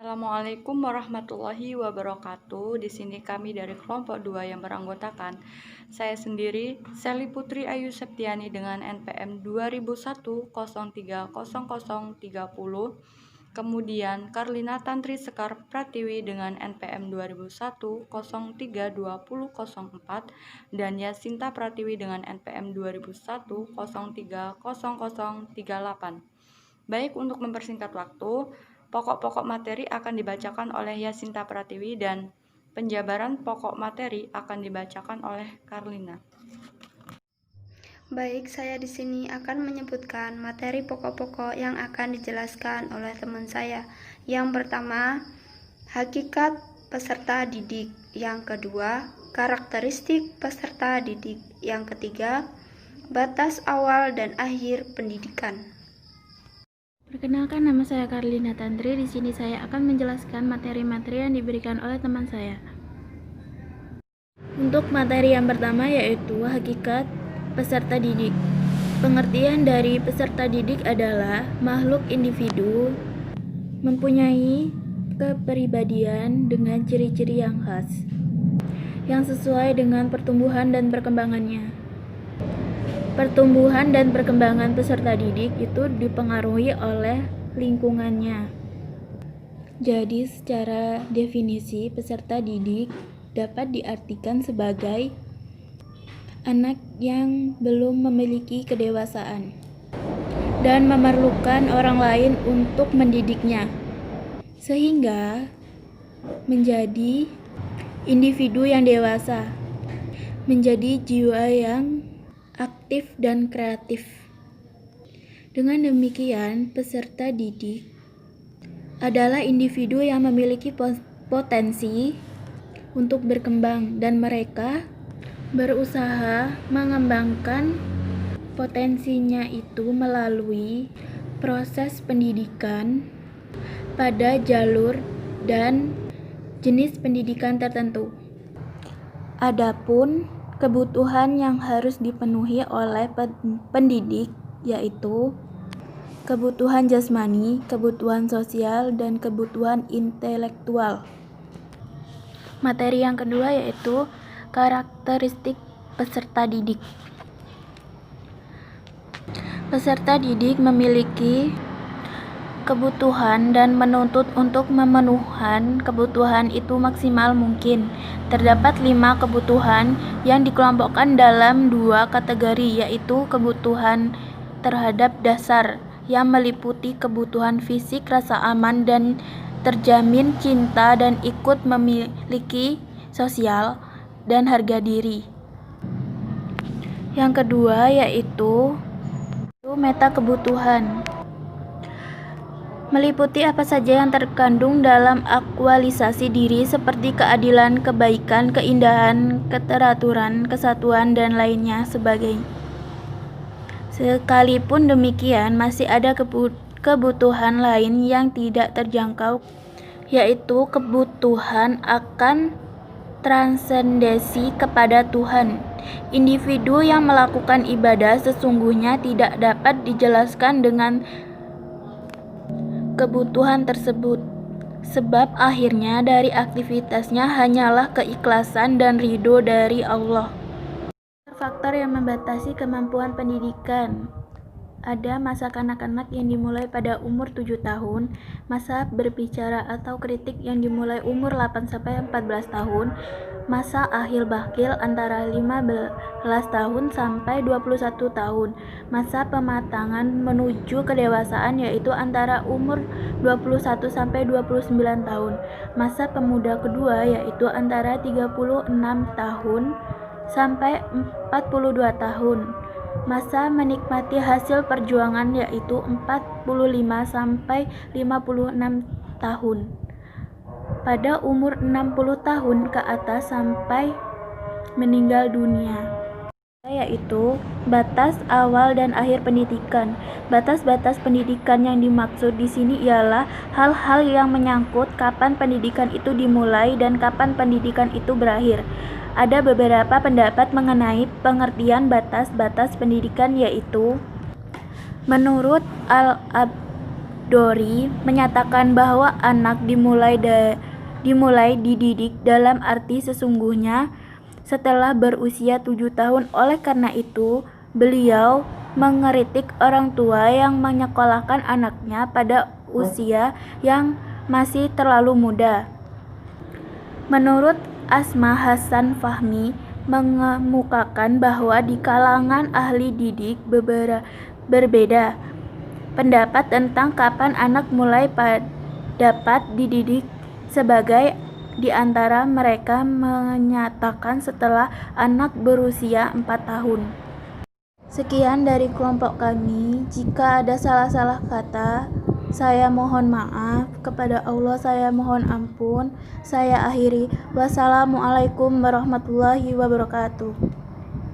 Assalamualaikum warahmatullahi wabarakatuh. Di sini kami dari kelompok 2 yang beranggotakan saya sendiri, Sally Putri Ayu Septiani dengan NPM 2001-030030, kemudian Karlina Tantri Sekar Pratiwi dengan NPM 2001-032004, dan Yasinta Pratiwi dengan NPM 2001-030038. Baik, untuk mempersingkat waktu, pokok-pokok materi akan dibacakan oleh Yasinta Pratiwi dan penjabaran pokok materi akan dibacakan oleh Karlina. Baik, saya di sini akan menyebutkan materi pokok-pokok yang akan dijelaskan oleh teman saya. Yang pertama, hakikat peserta didik. Yang kedua, karakteristik peserta didik. Yang ketiga, batas awal dan akhir pendidikan. Perkenalkan, nama saya Karlina Tantri. Di sini saya akan menjelaskan materi-materi yang diberikan oleh teman saya. Untuk materi yang pertama yaitu hakikat peserta didik. Pengertian dari peserta didik adalah makhluk individu mempunyai kepribadian dengan ciri-ciri yang khas, yang sesuai dengan pertumbuhan dan perkembangannya. Pertumbuhan dan perkembangan peserta didik itu dipengaruhi oleh lingkungannya. Jadi, secara definisi, peserta didik dapat diartikan sebagai anak yang belum memiliki kedewasaan dan memerlukan orang lain untuk mendidiknya, sehingga menjadi individu yang dewasa, menjadi jiwa yang aktif dan kreatif. Dengan demikian, peserta didik adalah individu yang memiliki potensi untuk berkembang dan mereka berusaha mengembangkan potensinya itu melalui proses pendidikan pada jalur dan jenis pendidikan tertentu. Adapun kebutuhan yang harus dipenuhi oleh pendidik yaitu kebutuhan jasmani, kebutuhan sosial, dan kebutuhan intelektual. Materi yang kedua yaitu karakteristik peserta didik. Peserta didik memiliki kebutuhan dan menuntut untuk memenuhi kebutuhan itu maksimal mungkin. Terdapat 5 kebutuhan yang dikelompokkan dalam 2 kategori, yaitu kebutuhan terhadap dasar yang meliputi kebutuhan fisik, rasa aman dan terjamin, cinta dan ikut memiliki, sosial, dan harga diri. Yang kedua yaitu meta kebutuhan. Meliputi apa saja yang terkandung dalam aktualisasi diri seperti keadilan, kebaikan, keindahan, keteraturan, kesatuan, dan lainnya sebagainya. Sekalipun demikian, masih ada kebutuhan lain yang tidak terjangkau, yaitu kebutuhan akan transendensi kepada Tuhan. Individu yang melakukan ibadah sesungguhnya tidak dapat dijelaskan dengan kebutuhan tersebut, sebab akhirnya dari aktivitasnya hanyalah keikhlasan dan ridho dari Allah. Faktor yang membatasi kemampuan pendidikan. Ada masa kanak-kanak yang dimulai pada umur 7 tahun, masa berbicara atau kritik yang dimulai umur 8-14 tahun, masa ahil bakil antara 15 tahun sampai 21 tahun, masa pematangan menuju kedewasaan yaitu antara umur 21 sampai 29 tahun, masa pemuda kedua yaitu antara 36 tahun sampai 42 tahun. Masa menikmati hasil perjuangan yaitu 45 sampai 56 tahun. Pada umur 60 tahun ke atas sampai meninggal dunia. Yaitu batas awal dan akhir pendidikan. Batas-batas pendidikan yang dimaksud di sini ialah hal-hal yang menyangkut kapan pendidikan itu dimulai dan kapan pendidikan itu berakhir. Ada beberapa pendapat mengenai pengertian batas-batas pendidikan yaitu menurut Dori menyatakan bahwa anak dimulai dididik dalam arti sesungguhnya setelah berusia 7 tahun. Oleh karena itu, beliau mengkritik orang tua yang menyekolahkan anaknya pada usia yang masih terlalu muda. Menurut Asma Hasan Fahmi mengemukakan bahwa di kalangan ahli didik berbeda pendapat tentang kapan anak mulai dapat dididik. Sebagai di antara mereka menyatakan setelah anak berusia 4 tahun. Sekian dari kelompok kami. Jika ada salah-salah kata, saya mohon maaf. Kepada Allah saya mohon ampun. Saya akhiri. Wassalamualaikum warahmatullahi wabarakatuh.